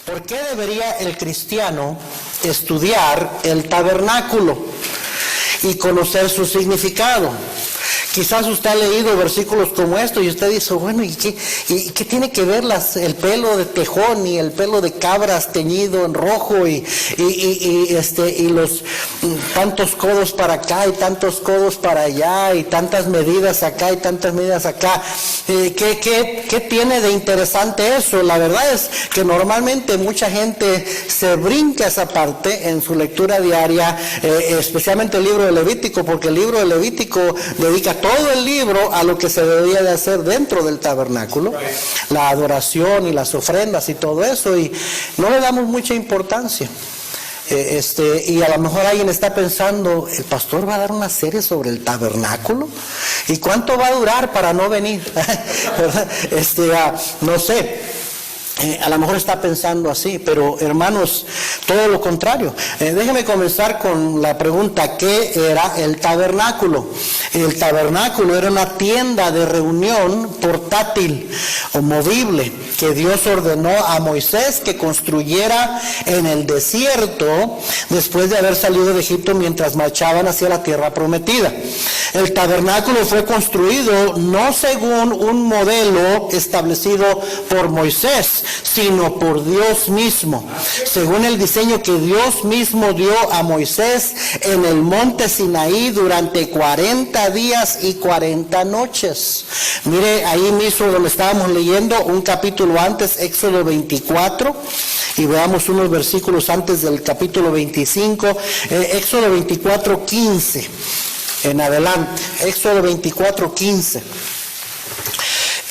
¿Por qué debería el cristiano estudiar el tabernáculo y conocer su significado? Quizás usted ha leído versículos como estos y usted dice, bueno, ¿y qué tiene que ver el pelo de tejón y el pelo de cabras teñido en rojo y los tantos codos para acá y tantos codos para allá y tantas medidas acá y tantas medidas acá? ¿Qué tiene de interesante eso? La verdad es que normalmente mucha gente se brinca esa parte en su lectura diaria, especialmente el libro de Levítico, porque el libro de Levítico dedica todo el libro a lo que se debía de hacer dentro del tabernáculo, la adoración y las ofrendas y todo eso, y no le damos mucha importancia. Y a lo mejor alguien está pensando, ¿el pastor va a dar una serie sobre el tabernáculo? ¿Y cuánto va a durar para no venir? No sé. A lo mejor está pensando así, pero hermanos, todo lo contrario. Déjenme comenzar con la pregunta, ¿qué era el tabernáculo? El tabernáculo era una tienda de reunión portátil o movible que Dios ordenó a Moisés que construyera en el desierto después de haber salido de Egipto mientras marchaban hacia la tierra prometida. El tabernáculo fue construido no según un modelo establecido por Moisés, sino por Dios mismo, según el diseño que Dios mismo dio a Moisés en el monte Sinaí durante 40 días y 40 noches. Mire, ahí mismo donde estábamos leyendo, un capítulo antes, Éxodo 24, y veamos unos versículos antes del capítulo 25, Éxodo 24, 15. En adelante, Éxodo 24, 15.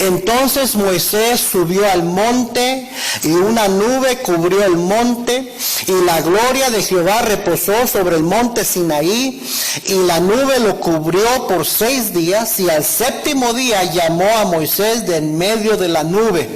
Entonces Moisés subió al monte y una nube cubrió el monte y la gloria de Jehová reposó sobre el monte Sinaí y la nube lo cubrió por 6 días y al 7º día llamó a Moisés de en medio de la nube.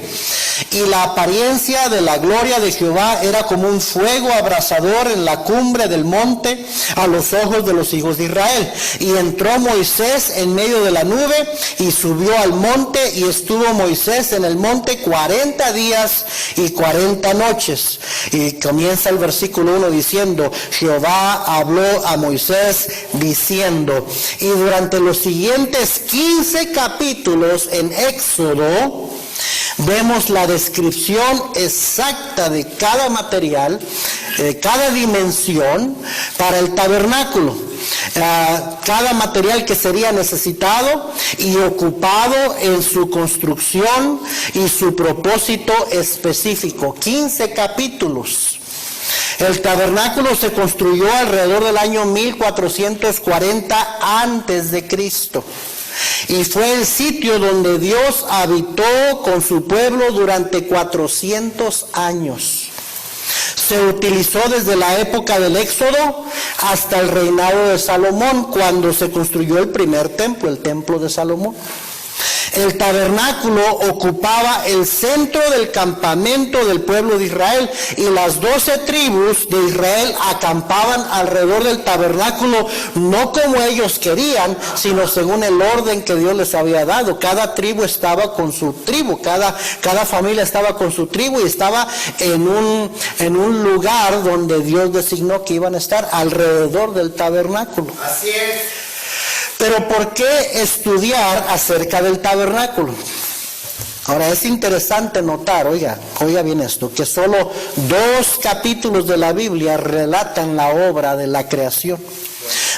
Y la apariencia de la gloria de Jehová era como un fuego abrasador en la cumbre del monte a los ojos de los hijos de Israel. Y entró Moisés en medio de la nube y subió al monte y estuvo Moisés en el monte 40 días y 40 noches. Y comienza el versículo 1 diciendo, Jehová habló a Moisés diciendo, y durante los siguientes 15 capítulos en Éxodo, vemos la descripción exacta de cada material, cada dimensión para el tabernáculo. Cada material que sería necesitado y ocupado en su construcción y su propósito específico. 15 capítulos. El tabernáculo se construyó alrededor del año 1440 antes de Cristo. Y fue el sitio donde Dios habitó con su pueblo durante 400 años. Se utilizó desde la época del Éxodo hasta el reinado de Salomón, cuando se construyó el primer templo, el templo de Salomón. El tabernáculo ocupaba el centro del campamento del pueblo de Israel y las 12 tribus de Israel acampaban alrededor del tabernáculo, no como ellos querían, sino según el orden que Dios les había dado. Cada tribu estaba con su tribu, cada familia estaba con su tribu y estaba en un lugar donde Dios designó que iban a estar alrededor del tabernáculo. Así es. Pero ¿por qué estudiar acerca del tabernáculo? Ahora es interesante notar, oiga bien esto, que solo 2 capítulos de la Biblia relatan la obra de la creación,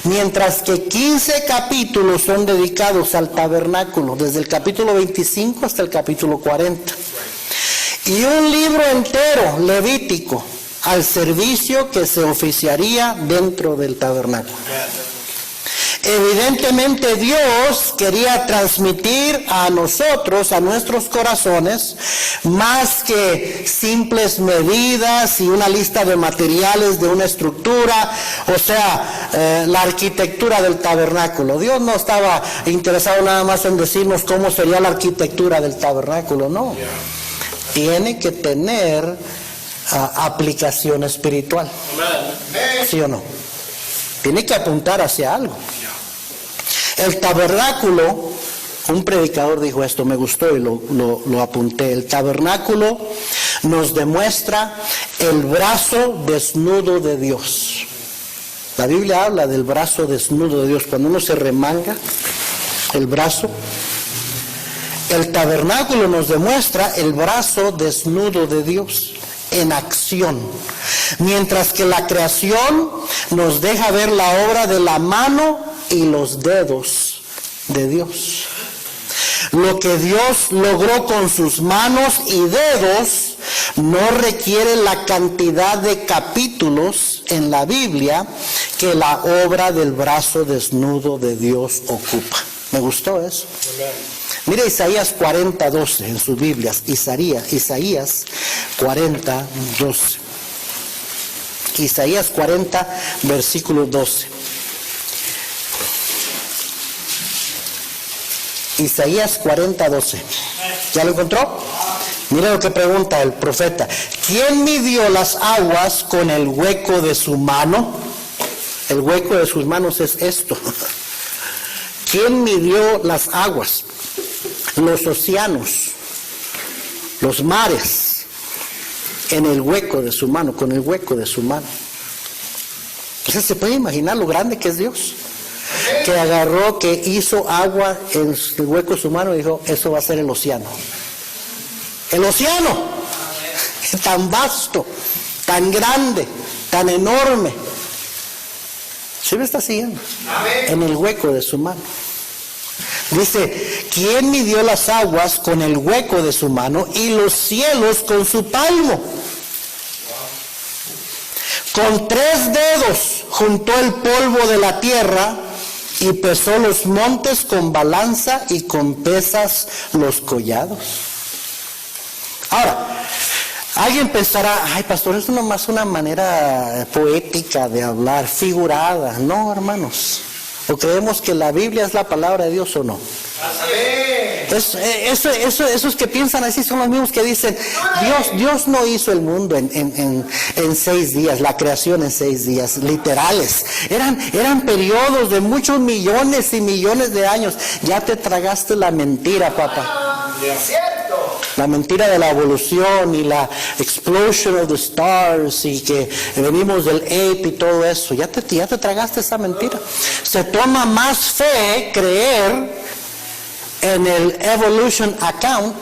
mientras que 15 capítulos son dedicados al tabernáculo, desde el capítulo 25 hasta el capítulo 40. Y un libro entero, Levítico, al servicio que se oficiaría dentro del tabernáculo. Evidentemente Dios quería transmitir a nosotros, a nuestros corazones, más que simples medidas y una lista de materiales de una estructura, o sea, la arquitectura del tabernáculo. Dios no estaba interesado nada más en decirnos cómo sería la arquitectura del tabernáculo, no. Tiene que tener aplicación espiritual. ¿Sí o no? Tiene que apuntar hacia algo. El tabernáculo, un predicador dijo esto, me gustó y lo apunté. El tabernáculo nos demuestra el brazo desnudo de Dios. La Biblia habla del brazo desnudo de Dios. Cuando uno se remanga el brazo, el tabernáculo nos demuestra el brazo desnudo de Dios en acción, mientras que la creación nos deja ver la obra de la mano y los dedos de Dios. Lo que Dios logró con sus manos y dedos no requiere la cantidad de capítulos en la Biblia que la obra del brazo desnudo de Dios ocupa. ¿Me gustó eso? Mire Isaías 40:12 en sus Biblias. Isaías 40:12. Isaías 40, versículo 12. Isaías 40:12. ¿Ya lo encontró? Mire lo que pregunta el profeta. ¿Quién midió las aguas con el hueco de su mano? El hueco de sus manos es esto. ¿Quién midió las aguas? Los océanos, los mares, en el hueco de su mano, con el hueco de su mano. Entonces se puede imaginar lo grande que es Dios, que agarró, que hizo agua en el hueco de su mano y dijo, eso va a ser el océano. El océano, tan vasto, tan grande, tan enorme. ¿Sí me está siguiendo? En el hueco de su mano. Dice, ¿quién midió las aguas con el hueco de su mano y los cielos con su palmo? Con 3 dedos juntó el polvo de la tierra y pesó los montes con balanza y con pesas los collados. Ahora, alguien pensará, ay pastor, es nomás una manera poética de hablar, figurada. No, hermanos. ¿O creemos que la Biblia es la palabra de Dios o no? Esos que piensan así son los mismos que dicen, Dios no hizo el mundo en 6 días, la creación en 6 días, literales. Eran periodos de muchos millones y millones de años. Ya te tragaste la mentira, papá. La mentira de la evolución y la explosion of the stars y que venimos del ape y todo eso. Ya te tragaste esa mentira. Se toma más fe creer en el evolution account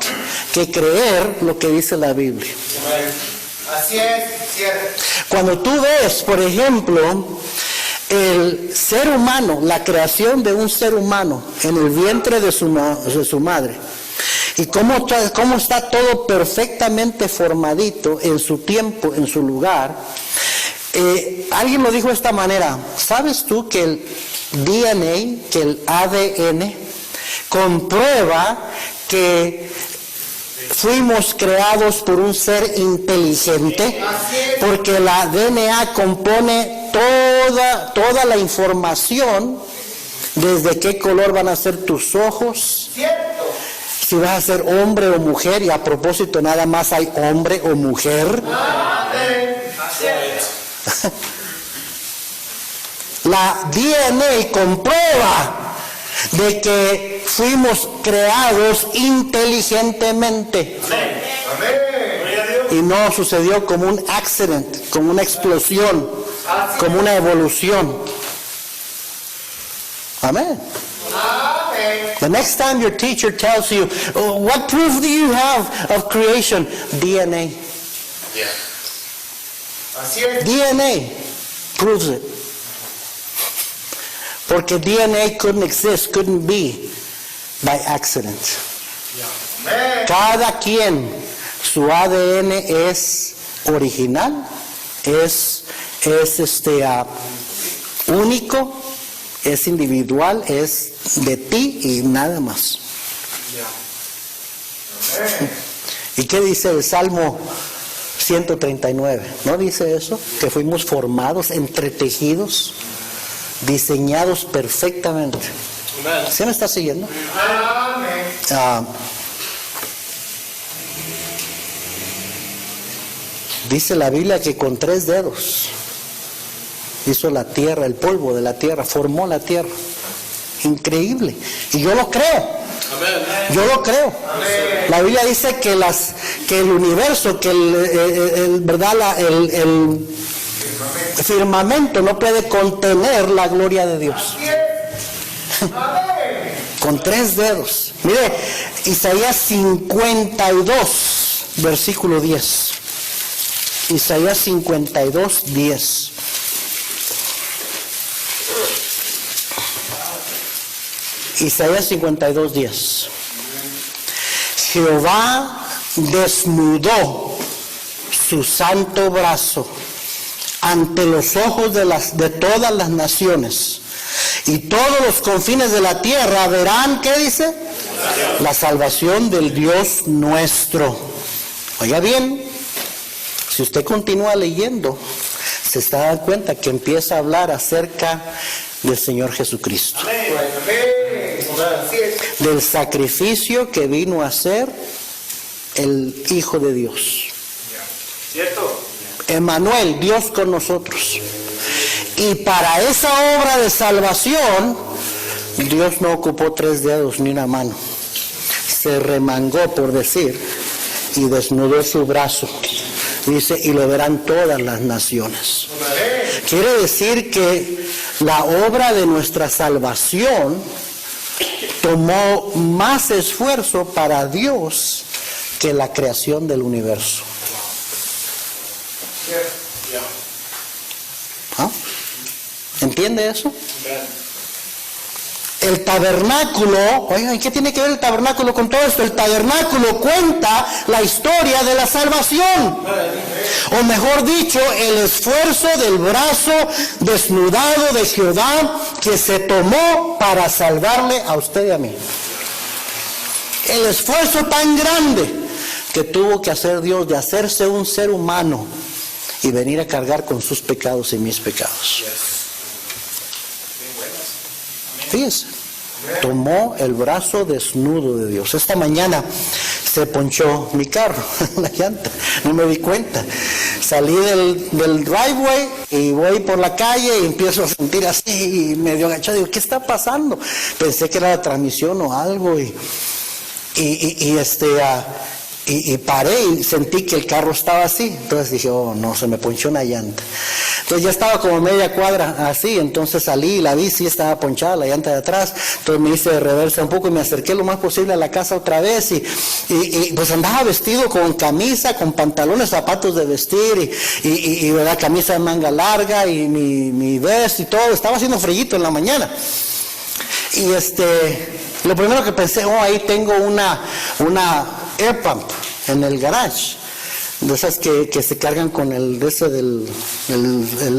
que creer lo que dice la Biblia. Así es, cierto. Cuando tú ves, por ejemplo, el ser humano, la creación de un ser humano en el vientre de su madre, y cómo está todo perfectamente formadito en su tiempo, en su lugar. Alguien lo dijo de esta manera, ¿sabes tú que el DNA, que el ADN, comprueba que fuimos creados por un ser inteligente? Porque la DNA compone toda la información, desde qué color van a ser tus ojos, si vas a ser hombre o mujer, y a propósito nada más hay hombre o mujer. La DNA comprueba de que fuimos creados inteligentemente. Y no sucedió como un accident, como una explosión, como una evolución. Amén. The next time your teacher tells you, oh, what proof do you have of creation? DNA. Yeah. Así es. DNA proves it. Porque DNA couldn't be by accident. Yeah. Cada quien, su ADN es original, es único, es individual, es de ti y nada más. ¿Y qué dice el Salmo 139? ¿No dice eso? Que fuimos formados, entretejidos, diseñados perfectamente. ¿Sí me está siguiendo? Dice la Biblia que con 3 dedos hizo la tierra, el polvo de la tierra, formó la tierra. Increíble. Y yo lo creo. Yo lo creo. La Biblia dice que que el universo, que el firmamento no puede contener la gloria de Dios. Con 3 dedos. Mire, Isaías 52, versículo 10. Isaías 52, 10. Isaías 52, 10. Jehová desnudó su santo brazo ante los ojos de todas las naciones, y todos los confines de la tierra verán, ¿qué dice? La salvación del Dios nuestro. Oiga bien, si usted continúa leyendo, se está dando cuenta que empieza a hablar acerca del Señor Jesucristo, del sacrificio que vino a hacer el Hijo de Dios. ¿Cierto? Emmanuel, Dios con nosotros. Y para esa obra de salvación, Dios no ocupó 3 dedos ni una mano. Se remangó, por decir, y desnudó su brazo. Dice, y lo verán todas las naciones. Quiere decir que la obra de nuestra salvación tomó más esfuerzo para Dios que la creación del universo. ¿Ah? ¿Entiende eso? El tabernáculo, oigan, ¿qué tiene que ver el tabernáculo con todo esto? El tabernáculo cuenta la historia de la salvación. O mejor dicho, el esfuerzo del brazo desnudado de Jehová que se tomó para salvarle a usted y a mí. El esfuerzo tan grande que tuvo que hacer Dios de hacerse un ser humano y venir a cargar con sus pecados y mis pecados. Fíjense, tomó el brazo desnudo de Dios. Esta mañana se ponchó mi carro, la llanta, no me di cuenta. Salí del driveway y voy por la calle y empiezo a sentir así, medio agachado. Digo, ¿qué está pasando? Pensé que era la transmisión o algo y paré y sentí que el carro estaba así. Entonces dije, oh no, se me ponchó una llanta. Entonces ya estaba como media cuadra así, entonces salí y la vi, sí estaba ponchada la llanta de atrás. Entonces me hice de reversa un poco y me acerqué lo más posible a la casa otra vez y pues andaba vestido con camisa, con pantalones, zapatos de vestir y ¿verdad? Camisa de manga larga y mi vest y todo. Estaba haciendo frillito en la mañana. Y lo primero que pensé, ahí tengo una air pump en el garage, de esas que se cargan con el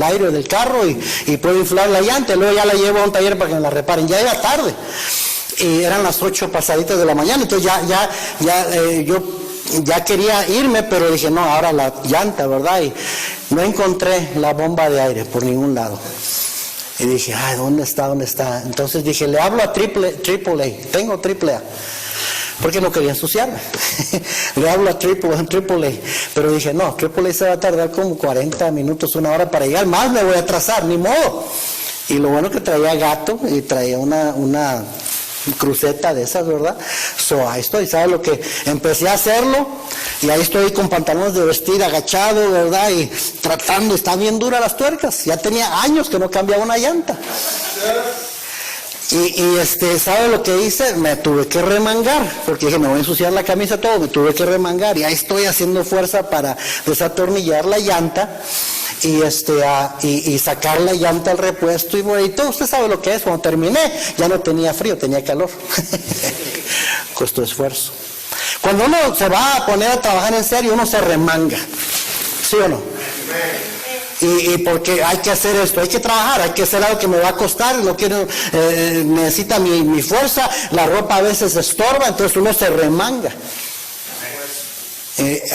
aire del carro y puedo inflar la llanta. Luego ya la llevo a un taller para que me la reparen. Ya era tarde y eran las 8 pasaditas de la mañana, entonces yo ya quería irme, pero dije no, ahora la llanta, ¿verdad? Y no encontré la bomba de aire por ningún lado. Y dije, ¿dónde está? Entonces dije, le hablo a AAA, tengo AAA, porque no quería ensuciarme. Le hablo a AAA, pero dije, no, AAA se va a tardar como 40 minutos, 1 hora para llegar, más me voy a atrasar, ni modo. Y lo bueno que traía gato y traía una cruceta de esas, ¿verdad? Ahí estoy, ¿sabes lo que? Empecé a hacerlo y ahí estoy con pantalones de vestir, agachado, ¿verdad? Y tratando, está bien dura las tuercas, ya tenía años que no cambiaba una llanta. ¿Sabe lo que hice? Me tuve que remangar, porque dije, me voy a ensuciar la camisa, todo, me tuve que remangar y ahí estoy haciendo fuerza para desatornillar la llanta y sacar la llanta al repuesto y todo. Usted sabe lo que es. Cuando terminé ya no tenía frío, tenía calor. Costó esfuerzo. Cuando uno se va a poner a trabajar en serio, uno se remanga, ¿sí o no? Y porque hay que hacer esto, hay que trabajar, hay que hacer algo que me va a costar, no quiero, necesita mi fuerza, la ropa a veces estorba, entonces uno se remanga.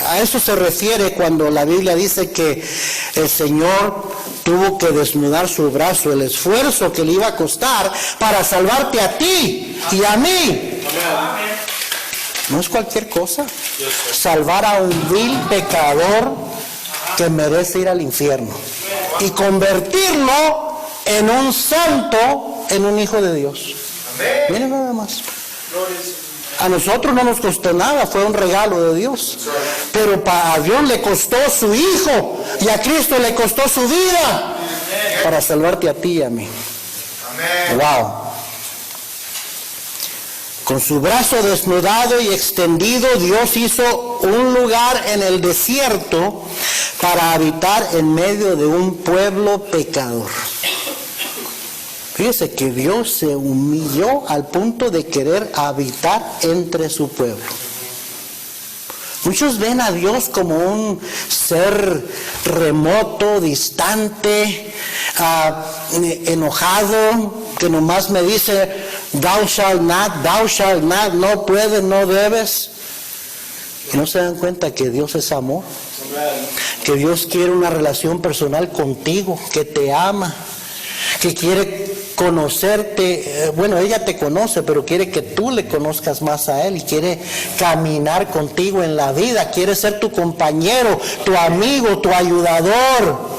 A eso se refiere cuando la Biblia dice que el Señor tuvo que desnudar su brazo, el esfuerzo que le iba a costar para salvarte a ti y a mí. No es cualquier cosa. Salvar a un vil pecador que merece ir al infierno y convertirlo en un santo, en un hijo de Dios. Miren nada más. A nosotros no nos costó nada, fue un regalo de Dios. Pero a Dios le costó su Hijo y a Cristo le costó su vida para salvarte a ti y a mí. Wow. Con su brazo desnudado y extendido, Dios hizo un lugar en el desierto para habitar en medio de un pueblo pecador. Fíjese que Dios se humilló al punto de querer habitar entre su pueblo. Muchos ven a Dios como un ser remoto, distante, enojado, que nomás me dice, thou shalt not, no puedes, no debes. Y no se dan cuenta que Dios es amor, que Dios quiere una relación personal contigo, que te ama, que quiere conocerte. Bueno, ella te conoce, pero quiere que tú le conozcas más a Él y quiere caminar contigo en la vida, quiere ser tu compañero, tu amigo, tu ayudador.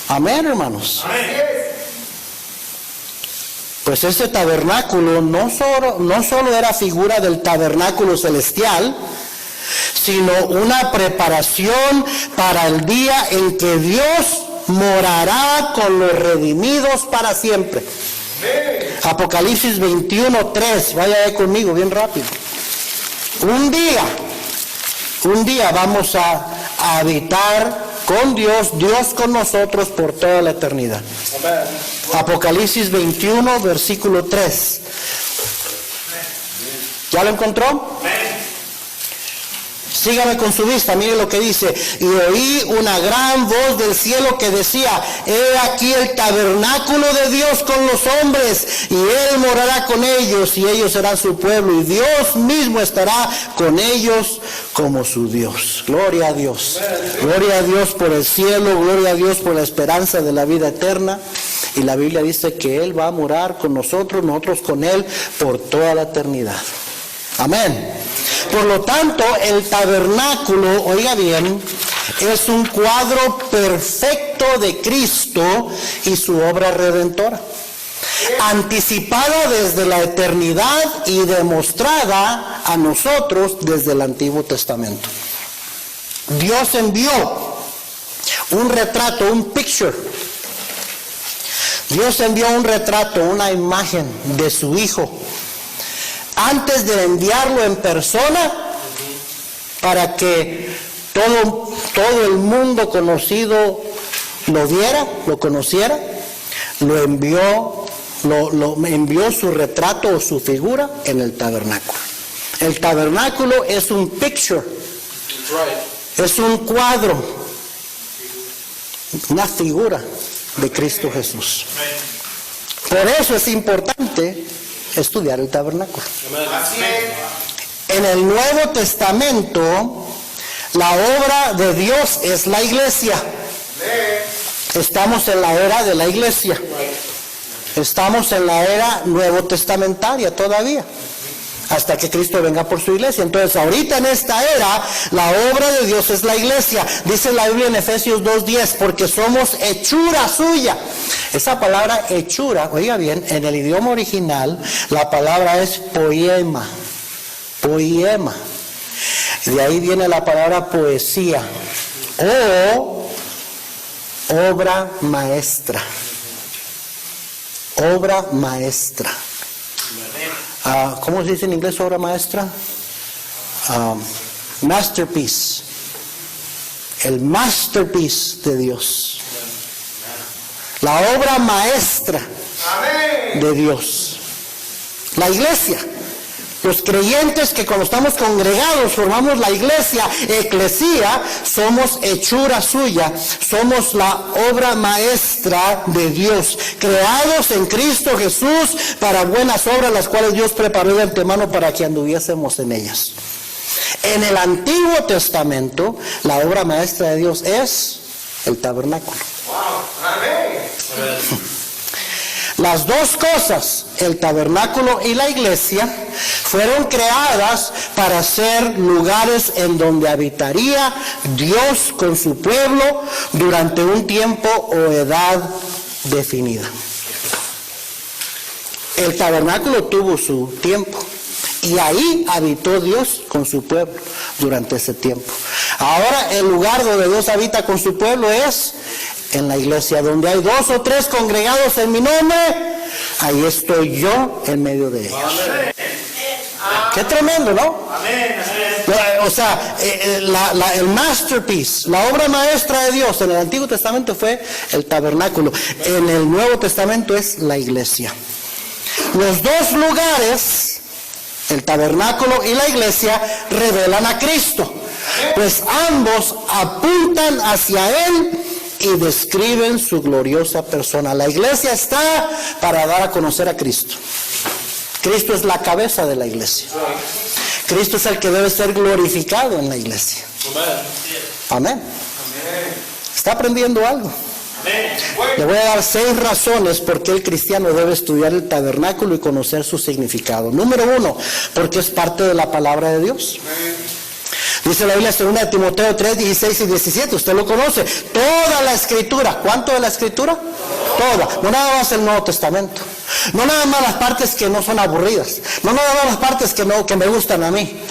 Amén, hermanos. Pues ese tabernáculo no solo era figura del tabernáculo celestial, sino una preparación para el día en que Dios morará con los redimidos para siempre. Apocalipsis 21:3, vaya ahí conmigo bien rápido. Un día vamos a habitar con Dios con nosotros por toda la eternidad. Apocalipsis 21, versículo 3. ¿Ya lo encontró? Sígame con su vista, mire lo que dice. Y oí una gran voz del cielo que decía, he aquí el tabernáculo de Dios con los hombres, y Él morará con ellos, y ellos serán su pueblo, y Dios mismo estará con ellos como su Dios. Gloria a Dios. Gloria a Dios por el cielo, gloria a Dios por la esperanza de la vida eterna. Y la Biblia dice que Él va a morar con nosotros con Él por toda la eternidad. Amén. Por lo tanto, el tabernáculo, oiga bien, es un cuadro perfecto de Cristo y su obra redentora, anticipada desde la eternidad y demostrada a nosotros desde el Antiguo Testamento. Dios envió un retrato, un picture. Dios envió un retrato, una imagen de su Hijo, antes de enviarlo en persona, para que todo el mundo conocido lo viera, lo conociera. Envió su retrato o su figura en el tabernáculo. El tabernáculo es un picture, es un cuadro, una figura de Cristo Jesús. Por eso es importante estudiar el tabernáculo. En el Nuevo Testamento, la obra de Dios es la iglesia. Estamos en la era de la iglesia. Estamos en la era nuevo testamentaria todavía, hasta que Cristo venga por su iglesia. Entonces, ahorita en esta era, la obra de Dios es la iglesia. Dice la Biblia en Efesios 2:10, porque somos hechura suya. Esa palabra hechura, oiga bien, en el idioma original, la palabra es poema. Poema. De ahí viene la palabra poesía o obra maestra. Obra maestra. ¿Cómo se dice en inglés obra maestra? Masterpiece. El masterpiece de Dios. La obra maestra de Dios. La iglesia. Los creyentes que cuando estamos congregados formamos la iglesia, eclesía, somos hechura suya, somos la obra maestra de Dios, creados en Cristo Jesús para buenas obras, las cuales Dios preparó de antemano para que anduviésemos en ellas. En el Antiguo Testamento, la obra maestra de Dios es el tabernáculo. Las dos cosas, el tabernáculo y la iglesia, fueron creadas para ser lugares en donde habitaría Dios con su pueblo durante un tiempo o edad definida. El tabernáculo tuvo su tiempo. Y ahí habitó Dios con su pueblo durante ese tiempo. Ahora el lugar donde Dios habita con su pueblo es en la iglesia. Donde hay 2 o 3 congregados en mi nombre, ahí estoy yo en medio de ellos. Amén. Qué tremendo, ¿no? Amén. O sea, el masterpiece, la obra maestra de Dios en el Antiguo Testamento fue el tabernáculo. En el Nuevo Testamento es la iglesia. Los dos lugares, el tabernáculo y la iglesia, revelan a Cristo, pues ambos apuntan hacia Él y describen su gloriosa persona. La iglesia está para dar a conocer a Cristo. Cristo es la cabeza de la iglesia. Cristo es el que debe ser glorificado en la iglesia. Amén. ¿Está aprendiendo algo? Le voy a dar 6 razones por qué el cristiano debe estudiar el tabernáculo y conocer su significado. Número 1, porque es parte de la palabra de Dios. Dice la Biblia, 2 Timoteo 3, 16 y 17, usted lo conoce. Toda la escritura, ¿cuánto de la escritura? Toda, no nada más el Nuevo Testamento. No nada más las partes que no son aburridas. No nada más las partes que me gustan a mí.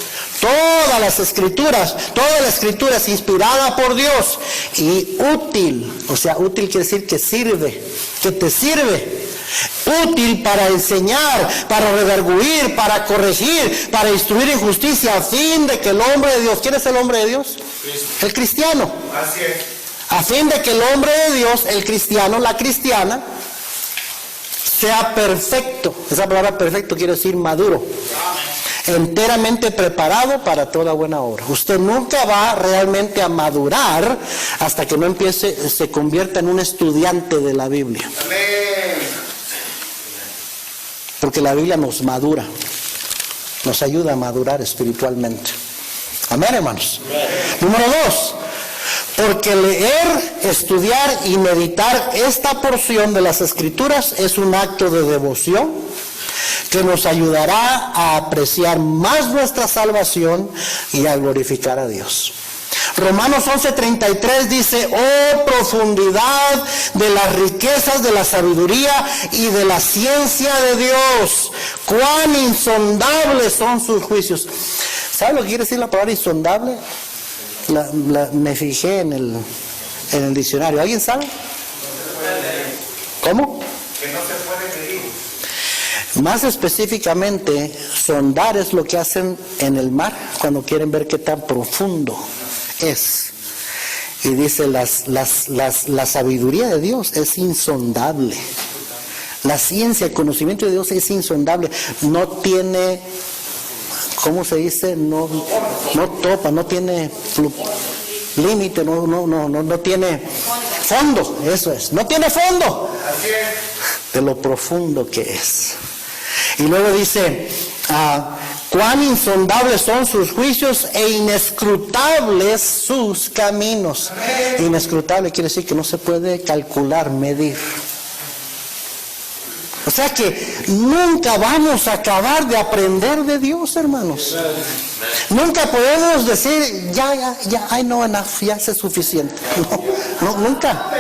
Todas las escrituras, toda la escritura es inspirada por Dios y útil. O sea, útil quiere decir que sirve, que te sirve. Útil para enseñar, para redarguir, para corregir, para instruir en justicia, a fin de que el hombre de Dios, ¿quién es el hombre de Dios? Cristo. El cristiano. Así es. A fin de que el hombre de Dios, el cristiano, la cristiana, sea perfecto. Esa palabra perfecto quiere decir maduro. Enteramente preparado para toda buena obra. Usted nunca va realmente a madurar hasta que no se convierta en un estudiante de la Biblia. Amén. Porque la Biblia nos madura, nos ayuda a madurar espiritualmente. Amén, hermanos. Número 2, porque leer, estudiar y meditar esta porción de las Escrituras es un acto de devoción que nos ayudará a apreciar más nuestra salvación y a glorificar a Dios. Romanos 11:33 dice: oh profundidad de las riquezas de la sabiduría y de la ciencia de Dios, cuán insondables son sus juicios. ¿Sabe lo que quiere decir la palabra insondable? Me fijé en el diccionario. ¿Alguien sabe? ¿Cómo? Que no se puede medir. Más específicamente, sondar es lo que hacen en el mar cuando quieren ver qué tan profundo es. Y dice, la sabiduría de Dios es insondable. La ciencia, el conocimiento de Dios es insondable. No tiene, ¿cómo se dice? No topa, no tiene límite, no tiene fondo. Eso es, no tiene fondo. Así es. De lo profundo que es. Y luego dice, cuán insondables son sus juicios e inescrutables sus caminos. Inescrutable quiere decir que no se puede calcular, medir. O sea que nunca vamos a acabar de aprender de Dios, hermanos. Nunca podemos decir, ya, I know enough, ya es suficiente. No, nunca.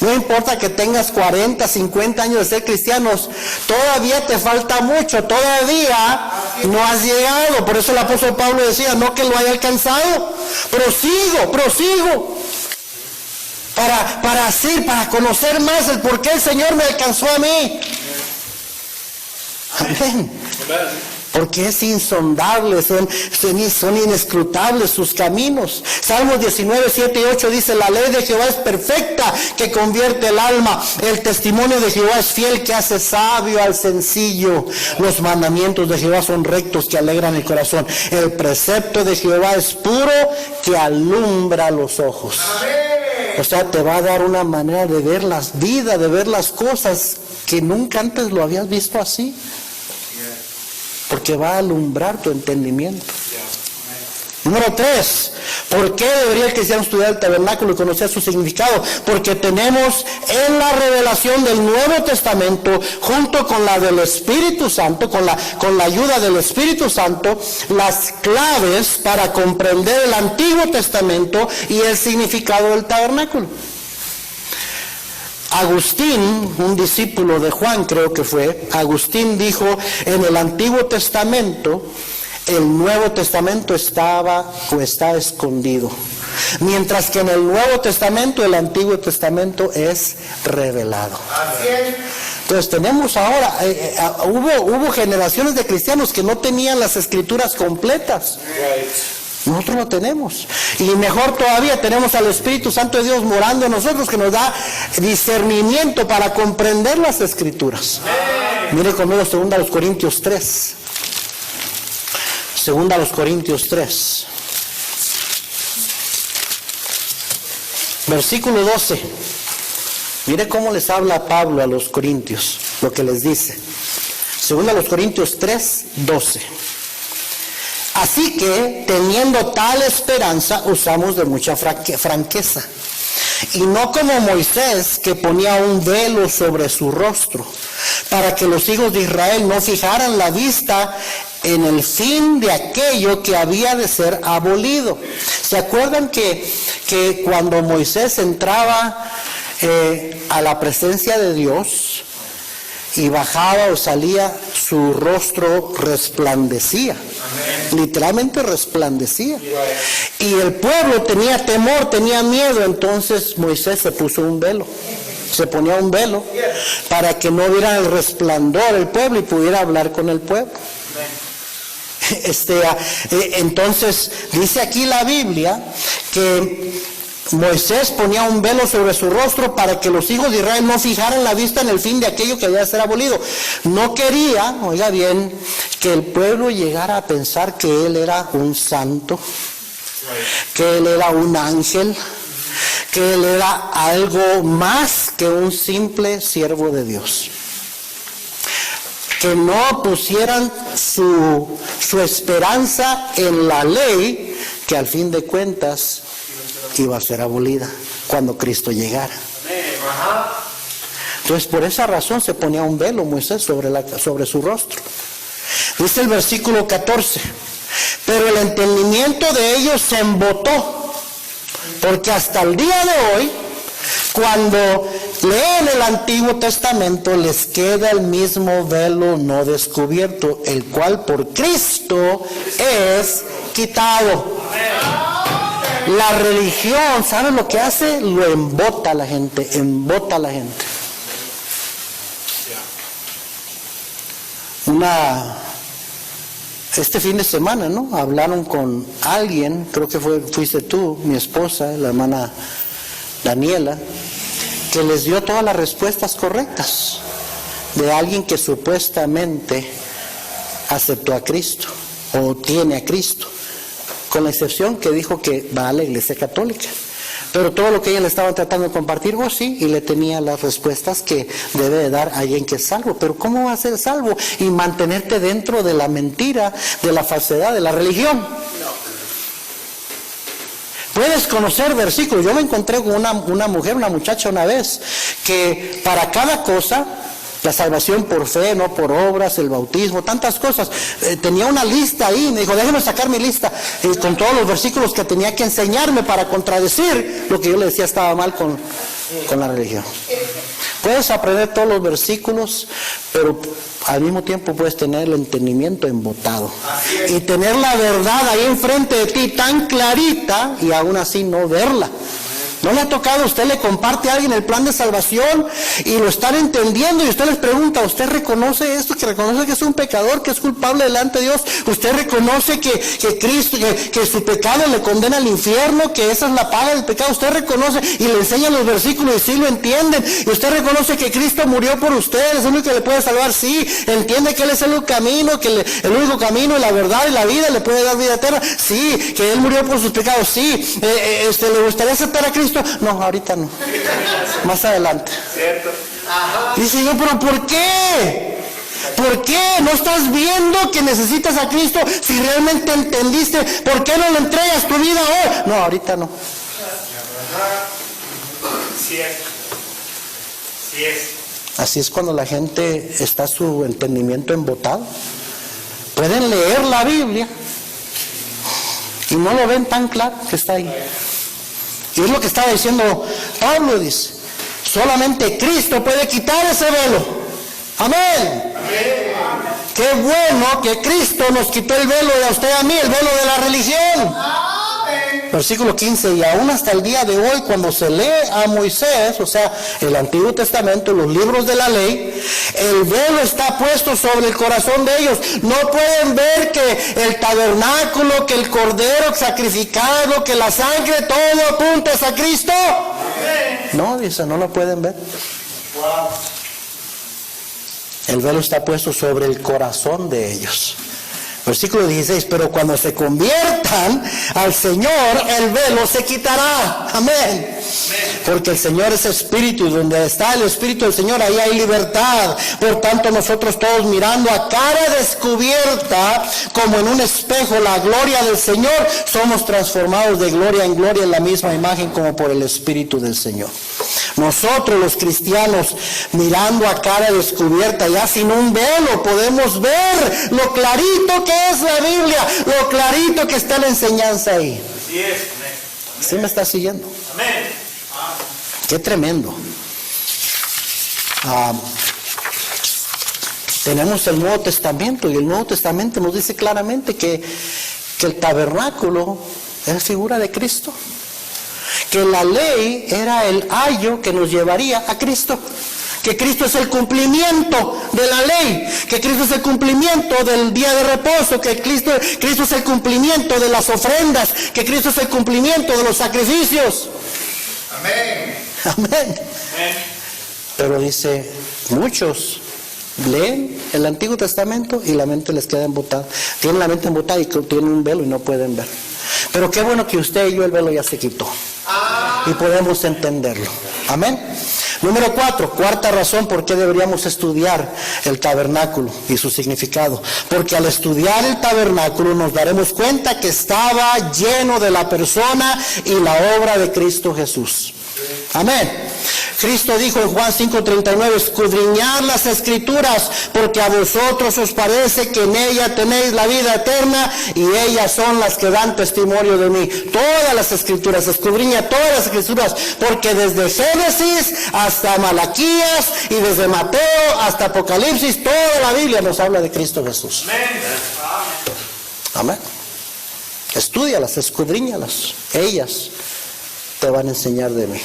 No importa que tengas 40, 50 años de ser cristianos, todavía te falta mucho, todavía no has llegado. Por eso el apóstol Pablo decía, no que lo haya alcanzado, prosigo. Para conocer más el por qué el Señor me alcanzó a mí. Amén. Porque es insondable, son inescrutables sus caminos. Salmos 19, 7 y 8 dice, la ley de Jehová es perfecta, que convierte el alma. El testimonio de Jehová es fiel, que hace sabio al sencillo. Los mandamientos de Jehová son rectos, que alegran el corazón. El precepto de Jehová es puro, que alumbra los ojos. O sea, te va a dar una manera de ver las vidas, de ver las cosas que nunca antes lo habías visto así. Porque va a alumbrar tu entendimiento. Número 3, ¿por qué debería el cristiano estudiar el tabernáculo y conocer su significado? Porque tenemos en la revelación del Nuevo Testamento, junto con la del Espíritu Santo, con la ayuda del Espíritu Santo, las claves para comprender el Antiguo Testamento y el significado del tabernáculo. Agustín, un discípulo de Juan creo que fue, Agustín dijo, en el Antiguo Testamento, el Nuevo Testamento estaba o está escondido. Mientras que en el Nuevo Testamento, el Antiguo Testamento es revelado. Entonces tenemos ahora, hubo generaciones de cristianos que no tenían las escrituras completas. Nosotros lo tenemos. Y mejor todavía, tenemos al Espíritu Santo de Dios morando en nosotros, que nos da discernimiento para comprender las escrituras. Mire conmigo 2 Corintios 3. 2 Corintios 3. Versículo 12. Mire cómo les habla Pablo a los corintios, lo que les dice. 2 Corintios 3, 12. Así que, teniendo tal esperanza, usamos de mucha franqueza. Y no como Moisés, que ponía un velo sobre su rostro, para que los hijos de Israel no fijaran la vista en el fin de aquello que había de ser abolido. ¿Se acuerdan que cuando Moisés entraba a la presencia de Dios y bajaba o salía, su rostro resplandecía? Amén. Literalmente resplandecía. Y el pueblo tenía temor, tenía miedo, entonces Moisés se puso un velo. Se ponía un velo para que no viera el resplandor el pueblo y pudiera hablar con el pueblo. Entonces dice aquí la Biblia que Moisés ponía un velo sobre su rostro para que los hijos de Israel no fijaran la vista en el fin de aquello que había de ser abolido. No quería, oiga bien, que el pueblo llegara a pensar que él era un santo, que él era un ángel, que él era algo más que un simple siervo de Dios. Que no pusieran su esperanza en la ley, que al fin de cuentas iba a ser abolida cuando Cristo llegara. Entonces por esa razón se ponía un velo Moisés sobre su rostro. Dice el versículo 14, pero el entendimiento de ellos se embotó, porque hasta el día de hoy, cuando leen el Antiguo Testamento, les queda el mismo velo no descubierto, el cual por Cristo es quitado. La religión, ¿saben lo que hace? Lo embota a la gente, embota a la gente. Este fin de semana, ¿no? Hablaron con alguien, creo que fuiste tú, mi esposa, la hermana Daniela, que les dio todas las respuestas correctas de alguien que supuestamente aceptó a Cristo o tiene a Cristo, con la excepción que dijo que va a la iglesia católica. Pero todo lo que ella le estaba tratando de compartir, sí, y le tenía las respuestas que debe de dar alguien que es salvo. Pero ¿cómo va a ser salvo y mantenerte dentro de la mentira, de la falsedad, de la religión? Puedes conocer versículos. Yo me encontré con una mujer, una muchacha una vez, que para cada cosa, la salvación por fe, no por obras, el bautismo, tantas cosas, tenía una lista ahí. Me dijo, déjeme sacar mi lista con todos los versículos que tenía que enseñarme para contradecir lo que yo le decía estaba mal con la religión. Puedes aprender todos los versículos, pero al mismo tiempo puedes tener el entendimiento embotado y tener la verdad ahí enfrente de ti tan clarita y aún así no verla. ¿No le ha tocado? Usted le comparte a alguien el plan de salvación y lo están entendiendo y usted les pregunta, ¿usted reconoce esto? Que reconoce que es un pecador, que es culpable delante de Dios. ¿Usted reconoce que Cristo, que su pecado le condena al infierno, que esa es la paga del pecado? Usted reconoce y le enseña los versículos y sí lo entienden. Y usted reconoce que Cristo murió por usted, es el único que le puede salvar. Sí, entiende que Él es el único camino, el único camino, la verdad y la vida, le puede dar vida eterna. Sí, que Él murió por sus pecados. Sí, ¿le gustaría aceptar a Cristo? No, ahorita no. Más adelante. ¿Cierto? Dice yo, pero ¿por qué? ¿Por qué no estás viendo que necesitas a Cristo si realmente entendiste? ¿Por qué no le entregas tu vida hoy? No, ahorita no. Sí es. Así es cuando la gente está su entendimiento embotado. Pueden leer la Biblia y no lo ven tan claro que está ahí. Y es lo que estaba diciendo Pablo, dice, Solamente Cristo puede quitar ese velo. Amén. Qué bueno que Cristo nos quitó el velo de a usted y a mí, el velo de la religión. Versículo 15, y aún hasta el día de hoy, cuando se lee a Moisés, o sea, el Antiguo Testamento, los libros de la ley, el velo está puesto sobre el corazón de ellos. No pueden ver que el tabernáculo, que el cordero sacrificado, que la sangre, todo apunta a Cristo. No, dice, no lo pueden ver. El velo está puesto sobre el corazón de ellos. Versículo 16, pero cuando se conviertan al Señor, el velo se quitará. Amén. Porque el Señor es espíritu, y donde está el espíritu del Señor, ahí hay libertad. Por tanto, nosotros todos mirando a cara descubierta, como en un espejo, la gloria del Señor, somos transformados de gloria en gloria en la misma imagen como por el espíritu del Señor. Nosotros los cristianos, mirando a cara descubierta, ya sin un velo, podemos ver lo clarito que es la Biblia, lo clarito que está la enseñanza ahí. Así es. ¿Sí me está siguiendo? Amén. Qué tremendo. Tenemos el Nuevo Testamento, y el Nuevo Testamento nos dice claramente que el tabernáculo es figura de Cristo. Que la ley era el ayo que nos llevaría a Cristo. Que Cristo es el cumplimiento de la ley, que Cristo es el cumplimiento del día de reposo, que Cristo es el cumplimiento de las ofrendas, que Cristo es el cumplimiento de los sacrificios. Amén. Amén. Pero dice, muchos leen el Antiguo Testamento y la mente les queda embotada. Tienen la mente embotada y tienen un velo y no pueden ver. Pero qué bueno que usted y yo el velo ya se quitó. Y podemos entenderlo. Amén. Número 4, cuarta razón por qué deberíamos estudiar el tabernáculo y su significado. Porque al estudiar el tabernáculo nos daremos cuenta que estaba lleno de la persona y la obra de Cristo Jesús. Amén. Cristo dijo en Juan 5:39, escudriñad las escrituras, porque a vosotros os parece que en ella tenéis la vida eterna, y ellas son las que dan testimonio de mí. Todas las escrituras, escudriña todas las escrituras, porque desde Génesis hasta Malaquías y desde Mateo hasta Apocalipsis, toda la Biblia nos habla de Cristo Jesús. Amén. Estúdialas, escudriñalas, ellas te van a enseñar de mí.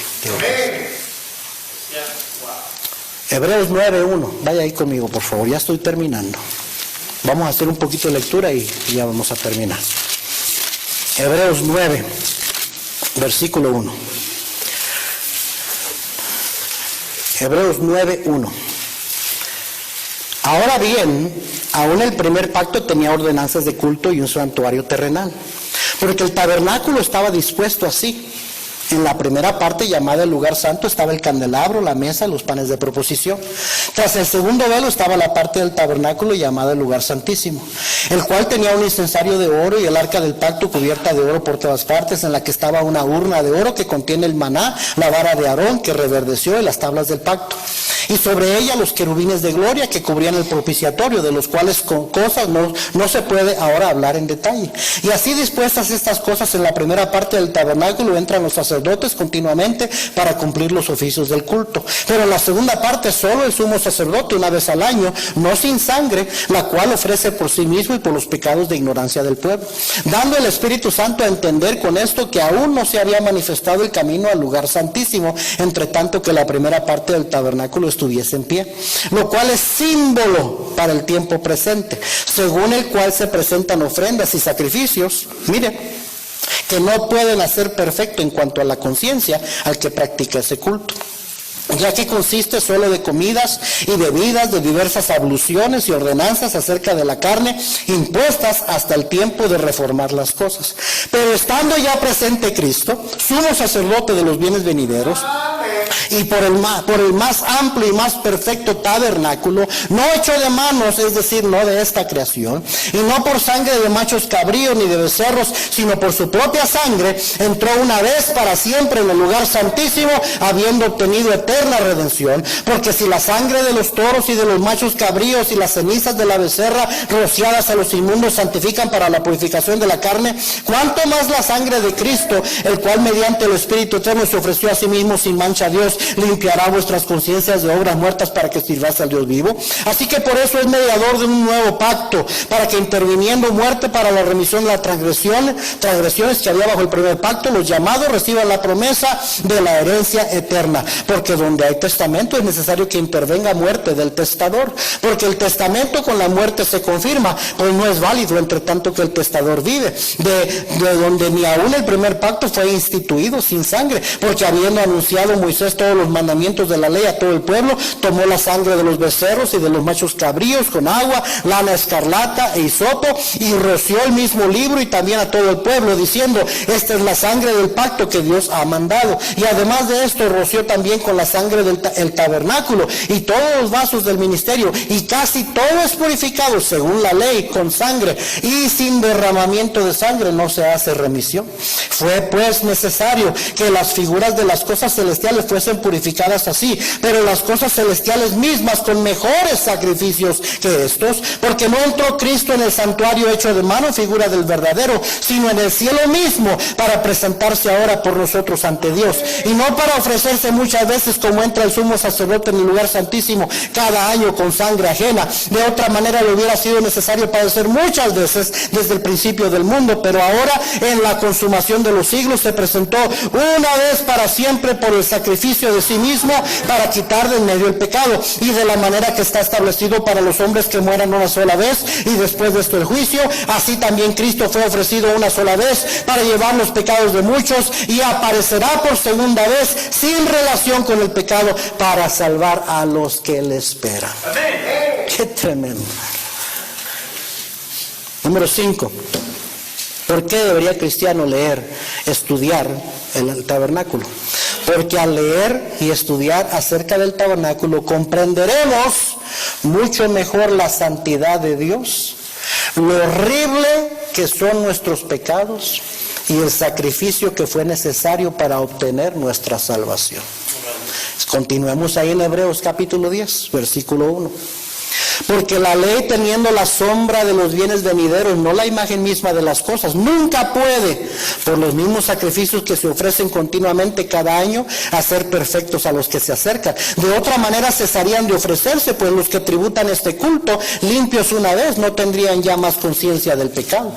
Hebreos 9:1, vaya ahí conmigo por favor, ya estoy terminando. Vamos a hacer un poquito de lectura y ya vamos a terminar. Hebreos 9, versículo 1. Hebreos 9:1. Ahora bien, aún el primer pacto tenía ordenanzas de culto y un santuario terrenal, porque el tabernáculo estaba dispuesto así. En la primera parte, llamada el lugar santo, estaba el candelabro, la mesa, los panes de proposición. Tras el segundo velo estaba la parte del tabernáculo llamada el lugar santísimo, el cual tenía un incensario de oro y el arca del pacto cubierta de oro por todas partes, en la que estaba una urna de oro que contiene el maná, la vara de Aarón que reverdeció y las tablas del pacto. Y sobre ella los querubines de gloria que cubrían el propiciatorio, de los cuales con cosas no se puede ahora hablar en detalle. Y así dispuestas estas cosas en la primera parte del tabernáculo entran los sacerdotes continuamente para cumplir los oficios del culto. Pero en la segunda parte solo el sumo sacerdote una vez al año, no sin sangre, la cual ofrece por sí mismo y por los pecados de ignorancia del pueblo, dando el Espíritu Santo a entender con esto que aún no se había manifestado el camino al lugar santísimo, entre tanto que la primera parte del tabernáculo estuviese en pie, lo cual es símbolo para el tiempo presente, según el cual se presentan ofrendas y sacrificios, mire, que no pueden hacer perfecto en cuanto a la conciencia al que practica ese culto, ya que consiste solo de comidas y bebidas, de diversas abluciones y ordenanzas acerca de la carne, impuestas hasta el tiempo de reformar las cosas. Pero estando ya presente Cristo, sumo sacerdote de los bienes venideros, y por el más amplio y más perfecto tabernáculo, no hecho de manos, es decir, no de esta creación, y no por sangre de machos cabríos ni de becerros, sino por su propia sangre, entró una vez para siempre en el lugar santísimo, habiendo obtenido eterna redención. Porque si la sangre de los toros y de los machos cabríos y las cenizas de la becerra rociadas a los inmundos santifican para la purificación de la carne, cuánto más la sangre de Cristo, el cual mediante el Espíritu eterno se ofreció a sí mismo sin mancha a Dios Dios limpiará vuestras conciencias de obras muertas para que sirváis al Dios vivo. Así que por eso es mediador de un nuevo pacto, para que interviniendo muerte para la remisión de las transgresiones que había bajo el primer pacto, los llamados reciban la promesa de la herencia eterna. Porque donde hay testamento es necesario que intervenga muerte del testador, porque el testamento con la muerte se confirma, pues no es válido entre tanto que el testador vive, de donde ni aún el primer pacto fue instituido sin sangre, porque habiendo anunciado Moisés todos los mandamientos de la ley a todo el pueblo, tomó la sangre de los becerros y de los machos cabríos con agua, lana escarlata e hisopo, y roció el mismo libro y también a todo el pueblo, diciendo: esta es la sangre del pacto que Dios ha mandado. Y además de esto roció también con la sangre del tabernáculo y todos los vasos del ministerio, y casi todo es purificado según la ley con sangre, y sin derramamiento de sangre no se hace remisión. Fue pues necesario que las figuras de las cosas celestiales fuesen purificadas así, pero las cosas celestiales mismas con mejores sacrificios que estos, porque no entró Cristo en el santuario hecho de mano, figura del verdadero, sino en el cielo mismo, para presentarse ahora por nosotros ante Dios, y no para ofrecerse muchas veces como entra el sumo sacerdote en el lugar santísimo cada año con sangre ajena. De otra manera le hubiera sido necesario padecer muchas veces desde el principio del mundo, pero ahora en la consumación de los siglos se presentó una vez para siempre por el sacrificio de sí mismo para quitar de en medio el pecado, y de la manera que está establecido para los hombres que mueran una sola vez y después de esto el juicio, así también Cristo fue ofrecido una sola vez para llevar los pecados de muchos, y aparecerá por segunda vez sin relación con el pecado para salvar a los que le esperan. Amén. Qué tremendo. Número 5. ¿Por qué debería el cristiano leer, estudiar el tabernáculo? Porque al leer y estudiar acerca del tabernáculo comprenderemos mucho mejor la santidad de Dios, lo horrible que son nuestros pecados y el sacrificio que fue necesario para obtener nuestra salvación. Continuemos ahí en Hebreos capítulo 10, versículo 1. Porque la ley, teniendo la sombra de los bienes venideros, no la imagen misma de las cosas, nunca puede, por los mismos sacrificios que se ofrecen continuamente cada año, hacer perfectos a los que se acercan. De otra manera cesarían de ofrecerse, pues los que tributan este culto, limpios una vez, no tendrían ya más conciencia del pecado.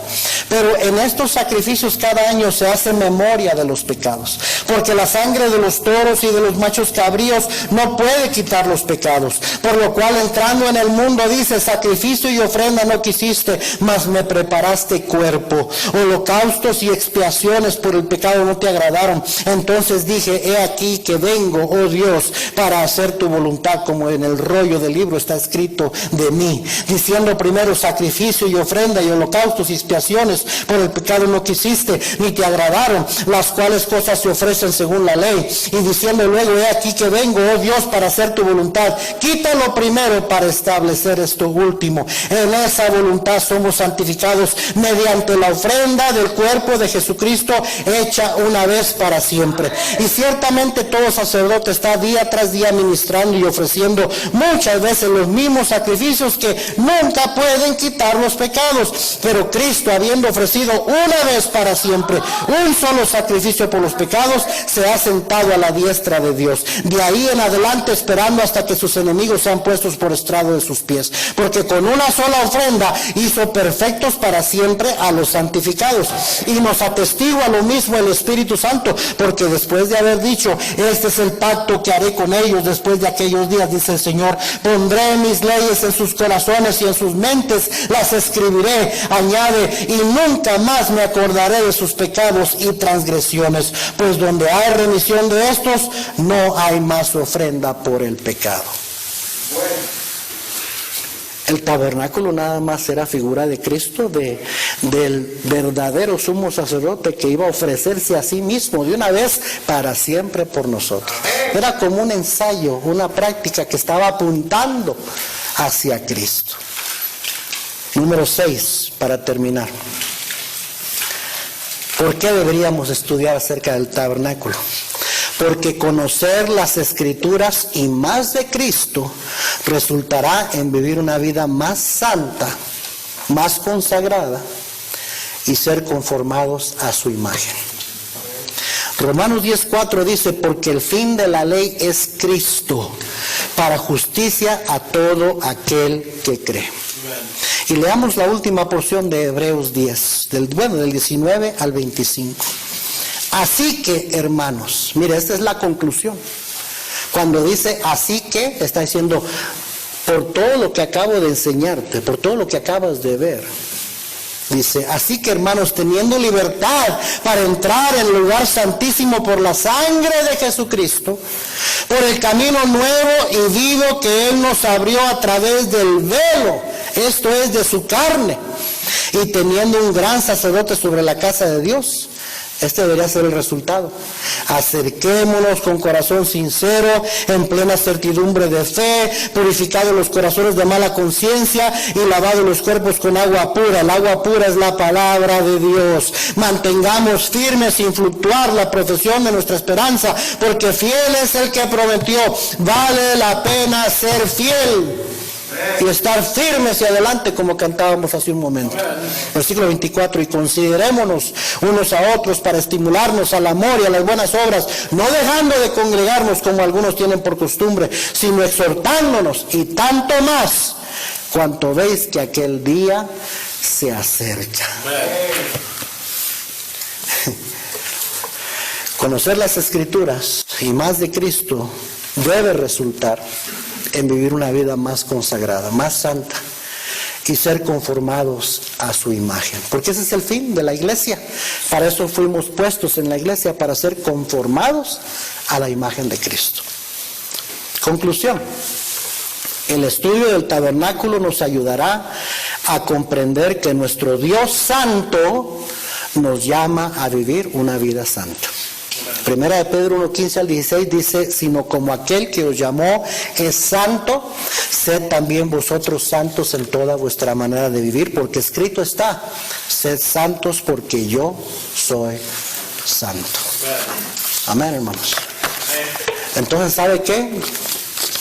Pero en estos sacrificios cada año se hace memoria de los pecados, porque la sangre de los toros y de los machos cabríos no puede quitar los pecados. Por lo cual, entrando en el mundo, dice: sacrificio y ofrenda no quisiste, mas me preparaste cuerpo. Holocaustos y expiaciones por el pecado no te agradaron. Entonces dije: he aquí que vengo, oh Dios, para hacer tu voluntad, como en el rollo del libro está escrito de mí. Diciendo primero: sacrificio y ofrenda y holocaustos y expiaciones por el pecado no quisiste, ni te agradaron, las cuales cosas se ofrecen según la ley. Y diciendo luego: he aquí que vengo, oh Dios, para hacer tu voluntad. Quítalo primero para establecer esto último. En esa voluntad somos santificados mediante la ofrenda del cuerpo de Jesucristo, hecha una vez para siempre. Y ciertamente todo sacerdote está día tras día ministrando y ofreciendo muchas veces los mismos sacrificios que nunca pueden quitar los pecados. Pero Cristo, habiendo ofrecido una vez para siempre un solo sacrificio por los pecados, se ha sentado a la diestra de Dios. De ahí en adelante esperando hasta que sus enemigos sean puestos por estrado de sus pies. Porque con una sola ofrenda hizo perfectos para siempre a los santificados. Y nos atestigua lo mismo el Espíritu Santo, porque después de haber dicho: este es el pacto que haré con ellos después de aquellos días, dice el Señor, pondré mis leyes en sus corazones y en sus mentes las escribiré, añade, y nunca más me acordaré de sus pecados y transgresiones, pues donde hay remisión de estos, no hay más ofrenda por el pecado. El tabernáculo nada más era figura de Cristo, del verdadero sumo sacerdote que iba a ofrecerse a sí mismo de una vez para siempre por nosotros. Era como un ensayo, una práctica que estaba apuntando hacia Cristo. Número 6, para terminar. ¿Por qué deberíamos estudiar acerca del tabernáculo? Porque conocer las Escrituras y más de Cristo resultará en vivir una vida más santa, más consagrada y ser conformados a su imagen. Romanos 10:4 dice, porque el fin de la ley es Cristo, para justicia a todo aquel que cree. Y leamos la última porción de Hebreos 10, del 19 al 25. Así que, hermanos, mire, esta es la conclusión. Cuando dice así que, está diciendo, por todo lo que acabo de enseñarte, por todo lo que acabas de ver. Dice, así que, hermanos, teniendo libertad para entrar en el lugar santísimo por la sangre de Jesucristo, por el camino nuevo y vivo que Él nos abrió a través del velo, esto es de su carne, y teniendo un gran sacerdote sobre la casa de Dios. Este debería ser el resultado. Acerquémonos con corazón sincero, en plena certidumbre de fe, purificados los corazones de mala conciencia y lavados los cuerpos con agua pura. El agua pura es la palabra de Dios. Mantengamos firmes sin fluctuar la profesión de nuestra esperanza, porque fiel es el que prometió. Vale la pena ser fiel y estar firmes y adelante, como cantábamos hace un momento. Versículo 24, y considerémonos unos a otros para estimularnos al amor y a las buenas obras, no dejando de congregarnos como algunos tienen por costumbre, sino exhortándonos, y tanto más cuanto veis que aquel día se acerca. Conocer las Escrituras y más de Cristo debe resultar en vivir una vida más consagrada, más santa, y ser conformados a su imagen. Porque ese es el fin de la iglesia. Para eso fuimos puestos en la iglesia, para ser conformados a la imagen de Cristo. Conclusión. El estudio del tabernáculo nos ayudará a comprender que nuestro Dios santo nos llama a vivir una vida santa. Primera de Pedro 1:15 al 16 dice, sino como aquel que os llamó es santo, sed también vosotros santos en toda vuestra manera de vivir, porque escrito está, sed santos porque yo soy santo. Amén, hermanos. Entonces, ¿sabe qué?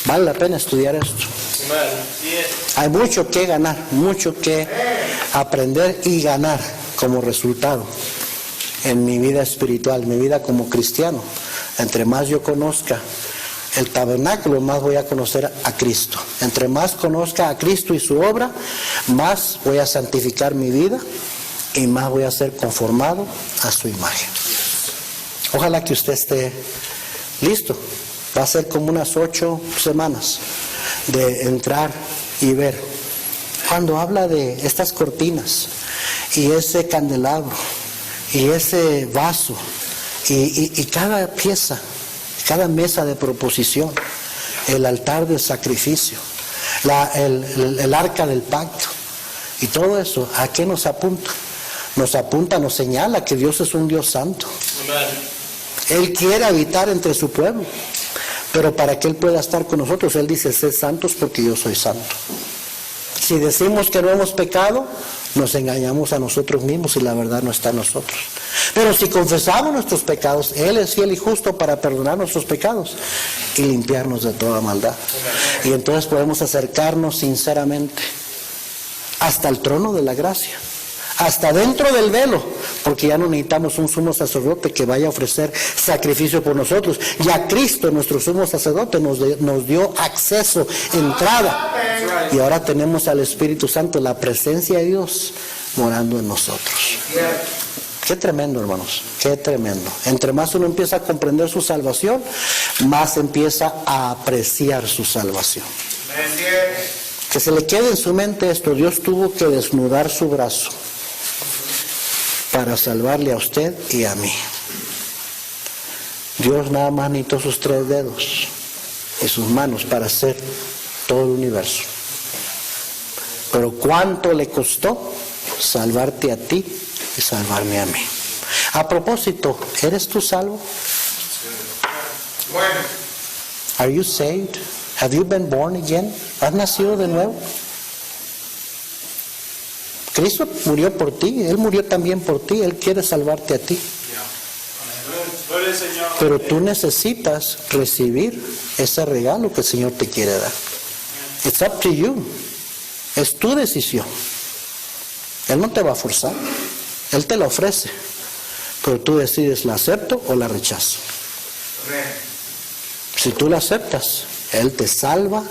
Vale la pena estudiar esto. Hay mucho que ganar, mucho que aprender y ganar como resultado en mi vida espiritual, mi vida como cristiano. Entre más yo conozca el tabernáculo, más voy a conocer a Cristo. Entre más conozca a Cristo y su obra, más voy a santificar mi vida y más voy a ser conformado a su imagen. Ojalá que usted esté listo. Va a ser como unas 8 semanas de entrar y ver. Cuando habla de estas cortinas y ese candelabro y ese vaso y cada pieza, cada mesa de proposición, el altar del sacrificio, el arca del pacto y todo eso, ¿a qué nos apunta? Nos apunta, nos señala que Dios es un Dios santo. Él quiere habitar entre su pueblo, pero para que Él pueda estar con nosotros, Él dice, sed santos porque yo soy santo. Si decimos que no hemos pecado, nos engañamos a nosotros mismos y la verdad no está en nosotros. Pero si confesamos nuestros pecados, Él es fiel y justo para perdonar nuestros pecados y limpiarnos de toda maldad. Y entonces podemos acercarnos sinceramente hasta el trono de la gracia, hasta dentro del velo, porque ya no necesitamos un sumo sacerdote que vaya a ofrecer sacrificio por nosotros. Ya Cristo, nuestro sumo sacerdote, nos dio acceso, entrada. Y ahora tenemos al Espíritu Santo, la presencia de Dios, morando en nosotros. Qué tremendo, hermanos, qué tremendo. Entre más uno empieza a comprender su salvación, más empieza a apreciar su salvación. Que se le quede en su mente esto: Dios tuvo que desnudar su brazo para salvarle a usted y a mí. Dios nada más necesitó sus 3 dedos y sus manos para hacer todo el universo. Pero ¿cuánto le costó salvarte a ti y salvarme a mí? A propósito, ¿eres tú salvo? Are you saved? Have you been born again? ¿Has nacido de nuevo? Cristo murió por ti, Él murió también por ti, Él quiere salvarte a ti. Pero tú necesitas recibir ese regalo que el Señor te quiere dar. It's up to you. Es tu decisión. Él no te va a forzar, Él te lo ofrece. Pero tú decides, ¿la acepto o la rechazo? Amén. Si tú la aceptas, Él te salva,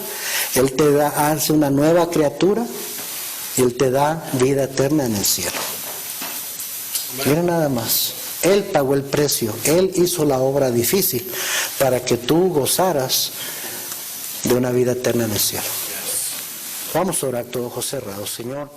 Él te da, hace una nueva criatura y Él te da vida eterna en el cielo. Mira nada más. Él pagó el precio, Él hizo la obra difícil para que tú gozaras de una vida eterna en el cielo. Vamos a orar todos ojos cerrados, Señor.